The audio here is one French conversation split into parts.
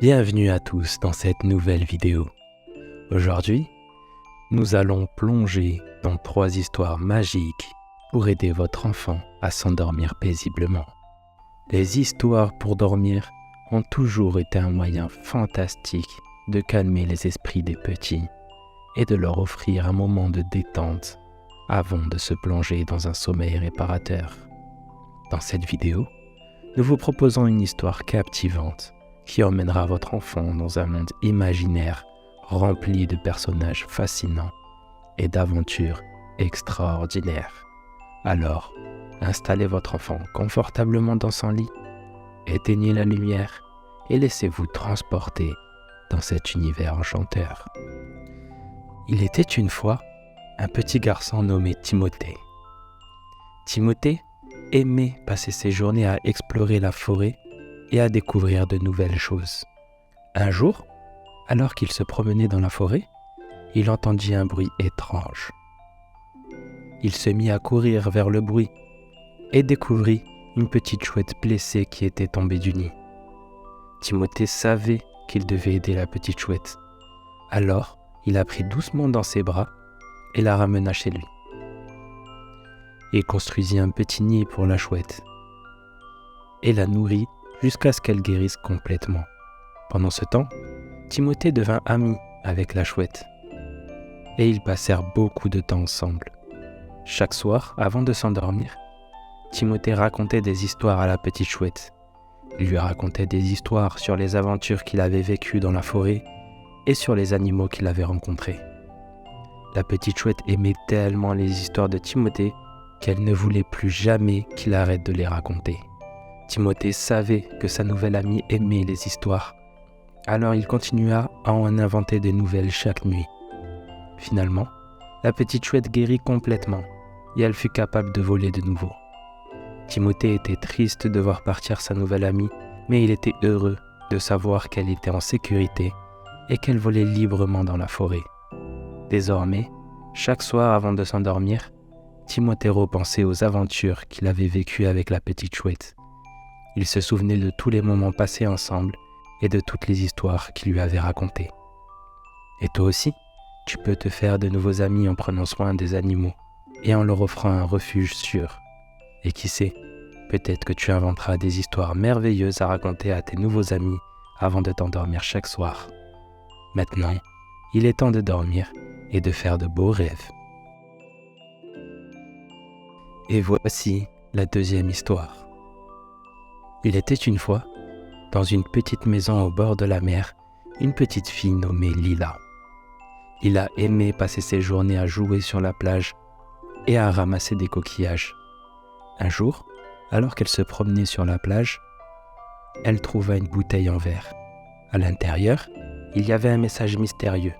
Bienvenue à tous dans cette nouvelle vidéo. Aujourd'hui, nous allons plonger dans 3 histoires magiques pour aider votre enfant à s'endormir paisiblement. Les histoires pour dormir ont toujours été un moyen fantastique de calmer les esprits des petits et de leur offrir un moment de détente avant de se plonger dans un sommeil réparateur. Dans cette vidéo, nous vous proposons une histoire captivante qui emmènera votre enfant dans un monde imaginaire rempli de personnages fascinants et d'aventures extraordinaires. Alors, installez votre enfant confortablement dans son lit, éteignez la lumière et laissez-vous transporter dans cet univers enchanteur. Il était une fois un petit garçon nommé Timothée. Timothée aimait passer ses journées à explorer la forêt et à découvrir de nouvelles choses. Un jour, alors qu'il se promenait dans la forêt, il entendit un bruit étrange. Il se mit à courir vers le bruit et découvrit une petite chouette blessée qui était tombée du nid. Timothée savait qu'il devait aider la petite chouette. Alors, il la prit doucement dans ses bras et la ramena chez lui. Il construisit un petit nid pour la chouette et la nourrit jusqu'à ce qu'elle guérisse complètement. Pendant ce temps, Timothée devint ami avec la chouette et ils passèrent beaucoup de temps ensemble. Chaque soir, avant de s'endormir, Timothée racontait des histoires à la petite chouette. Il lui racontait des histoires sur les aventures qu'il avait vécues dans la forêt et sur les animaux qu'il avait rencontrés. La petite chouette aimait tellement les histoires de Timothée qu'elle ne voulait plus jamais qu'il arrête de les raconter. Timothée savait que sa nouvelle amie aimait les histoires, alors il continua à en inventer de nouvelles chaque nuit. Finalement, la petite chouette guérit complètement et elle fut capable de voler de nouveau. Timothée était triste de voir partir sa nouvelle amie, mais il était heureux de savoir qu'elle était en sécurité et qu'elle volait librement dans la forêt. Désormais, chaque soir avant de s'endormir, Timothée repensait aux aventures qu'il avait vécues avec la petite chouette. Il se souvenait de tous les moments passés ensemble et de toutes les histoires qu'il lui avait racontées. Et toi aussi, tu peux te faire de nouveaux amis en prenant soin des animaux et en leur offrant un refuge sûr. Et qui sait, peut-être que tu inventeras des histoires merveilleuses à raconter à tes nouveaux amis avant de t'endormir chaque soir. Maintenant, il est temps de dormir et de faire de beaux rêves. Et voici la deuxième histoire. Il était une fois, dans une petite maison au bord de la mer, une petite fille nommée Lila. Lila aimait passer ses journées à jouer sur la plage et à ramasser des coquillages. Un jour, alors qu'elle se promenait sur la plage, elle trouva une bouteille en verre. À l'intérieur, il y avait un message mystérieux.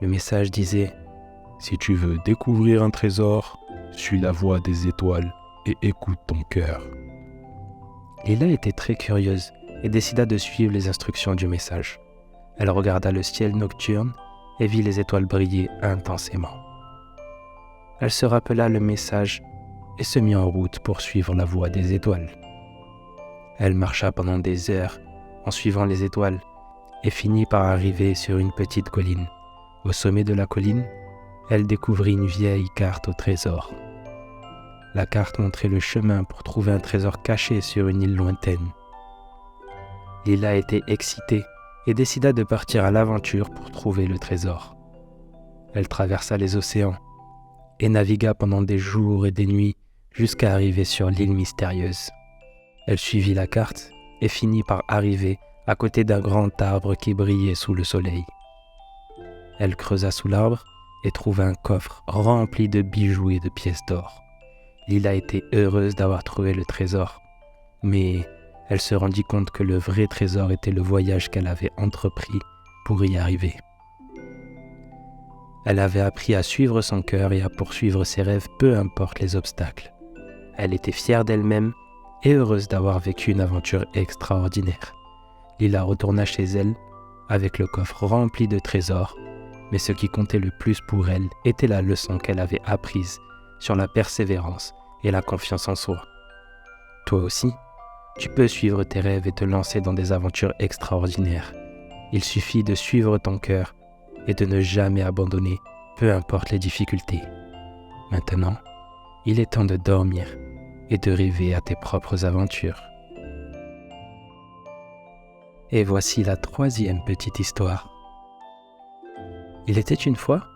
Le message disait « Si tu veux découvrir un trésor, suis la voie des étoiles et écoute ton cœur. » Lila était très curieuse et décida de suivre les instructions du message. Elle regarda le ciel nocturne et vit les étoiles briller intensément. Elle se rappela le message et se mit en route pour suivre la voie des étoiles. Elle marcha pendant des heures en suivant les étoiles et finit par arriver sur une petite colline. Au sommet de la colline, elle découvrit une vieille carte au trésor. La carte montrait le chemin pour trouver un trésor caché sur une île lointaine. Lila était excitée et décida de partir à l'aventure pour trouver le trésor. Elle traversa les océans et navigua pendant des jours et des nuits jusqu'à arriver sur l'île mystérieuse. Elle suivit la carte et finit par arriver à côté d'un grand arbre qui brillait sous le soleil. Elle creusa sous l'arbre et trouva un coffre rempli de bijoux et de pièces d'or. Lila était heureuse d'avoir trouvé le trésor, mais elle se rendit compte que le vrai trésor était le voyage qu'elle avait entrepris pour y arriver. Elle avait appris à suivre son cœur et à poursuivre ses rêves, peu importe les obstacles. Elle était fière d'elle-même et heureuse d'avoir vécu une aventure extraordinaire. Lila retourna chez elle avec le coffre rempli de trésors, mais ce qui comptait le plus pour elle était la leçon qu'elle avait apprise sur la persévérance et la confiance en soi. Toi aussi, tu peux suivre tes rêves et te lancer dans des aventures extraordinaires, Il suffit de suivre ton cœur et de ne jamais abandonner, peu importe les difficultés. Maintenant, il est temps de dormir et de rêver à tes propres aventures. Et voici la troisième petite histoire. Il était une fois,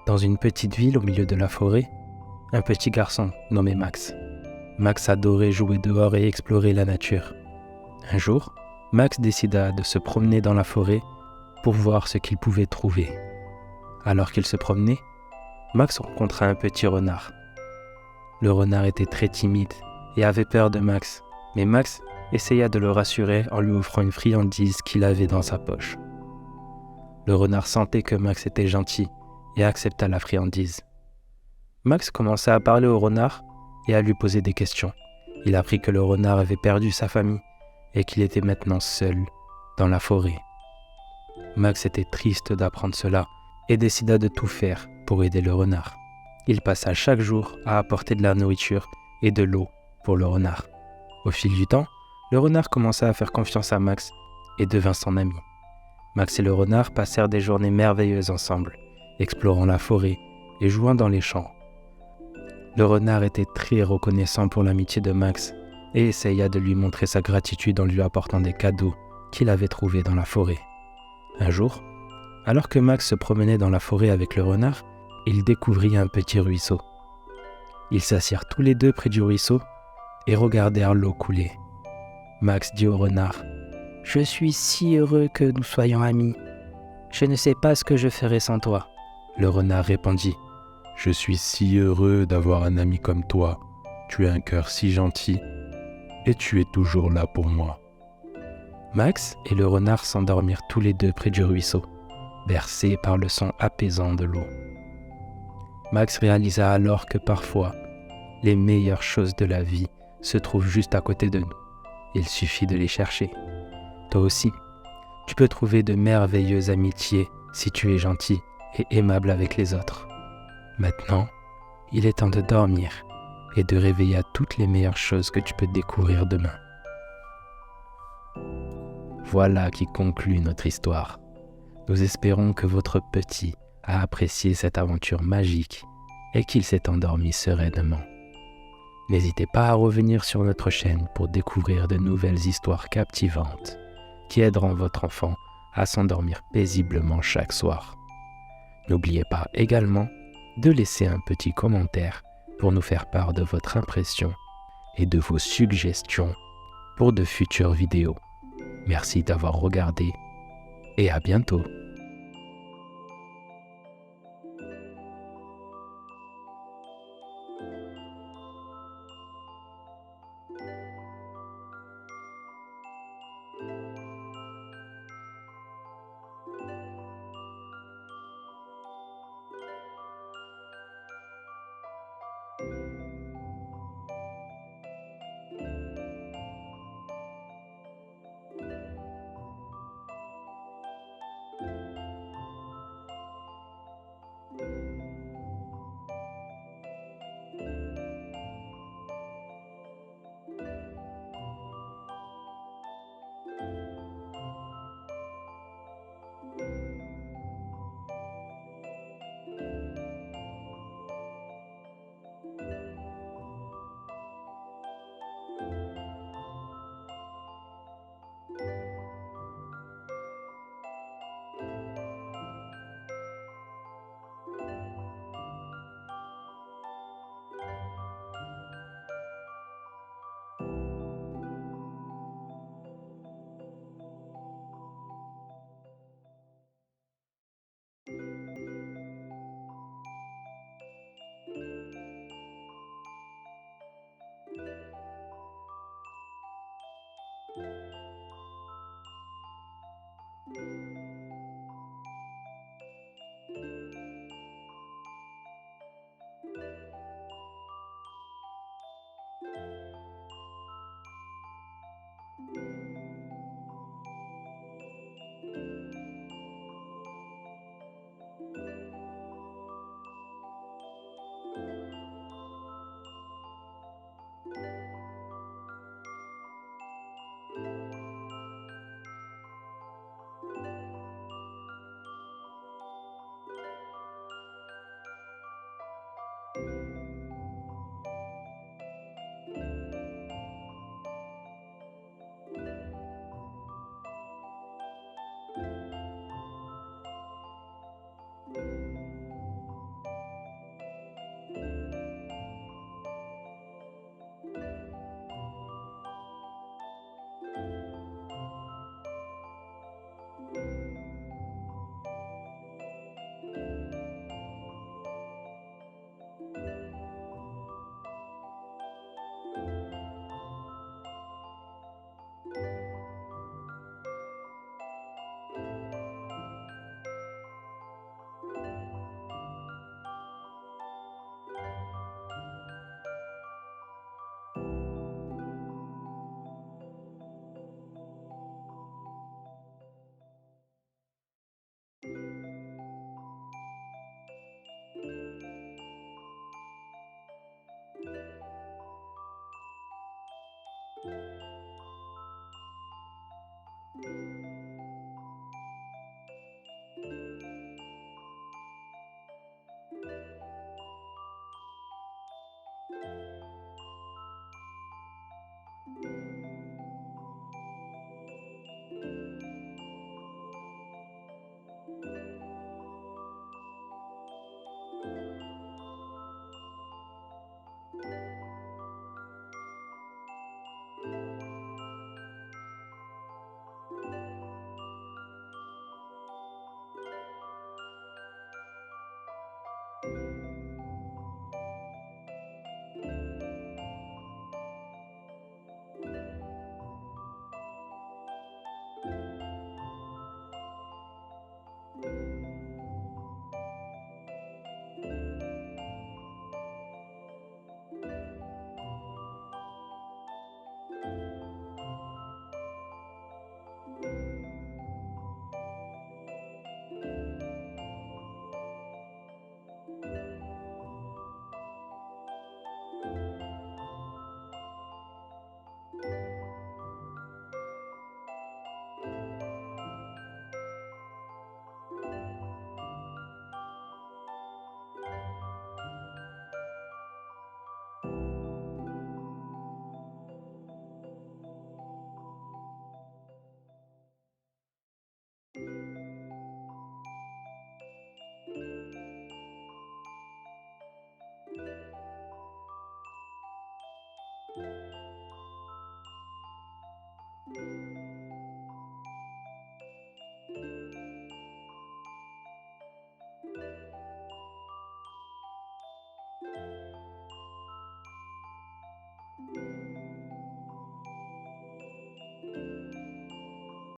dans une petite ville au milieu de la forêt, un petit garçon nommé Max. Max adorait jouer dehors et explorer la nature. Un jour, Max décida de se promener dans la forêt pour voir ce qu'il pouvait trouver. Alors qu'il se promenait, Max rencontra un petit renard. Le renard était très timide et avait peur de Max, mais Max essaya de le rassurer en lui offrant une friandise qu'il avait dans sa poche. Le renard sentait que Max était gentil et accepta la friandise. Max commença à parler au renard et à lui poser des questions. Il apprit que le renard avait perdu sa famille et qu'il était maintenant seul dans la forêt. Max était triste d'apprendre cela et décida de tout faire pour aider le renard. Il passa chaque jour à apporter de la nourriture et de l'eau pour le renard. Au fil du temps, le renard commença à faire confiance à Max et devint son ami. Max et le renard passèrent des journées merveilleuses ensemble, explorant la forêt et jouant dans les champs. Le renard était très reconnaissant pour l'amitié de Max et essaya de lui montrer sa gratitude en lui apportant des cadeaux qu'il avait trouvés dans la forêt. Un jour, alors que Max se promenait dans la forêt avec le renard, il découvrit un petit ruisseau. Ils s'assirent tous les deux près du ruisseau et regardèrent l'eau couler. Max dit au renard : « Je suis si heureux que nous soyons amis. Je ne sais pas ce que je ferais sans toi. » Le renard répondit : « Je suis si heureux d'avoir un ami comme toi. Tu as un cœur si gentil et tu es toujours là pour moi. » Max et le renard s'endormirent tous les deux près du ruisseau, bercés par le son apaisant de l'eau. Max réalisa alors que parfois, les meilleures choses de la vie se trouvent juste à côté de nous. Il suffit de les chercher. Toi aussi, tu peux trouver de merveilleuses amitiés si tu es gentil et aimable avec les autres. Maintenant, il est temps de dormir et de réveiller à toutes les meilleures choses que tu peux découvrir demain. Voilà qui conclut notre histoire. Nous espérons que votre petit a apprécié cette aventure magique et qu'il s'est endormi sereinement. N'hésitez pas à revenir sur notre chaîne pour découvrir de nouvelles histoires captivantes qui aideront votre enfant à s'endormir paisiblement chaque soir. N'oubliez pas également de laisser un petit commentaire pour nous faire part de votre impression et de vos suggestions pour de futures vidéos. Merci d'avoir regardé et à bientôt.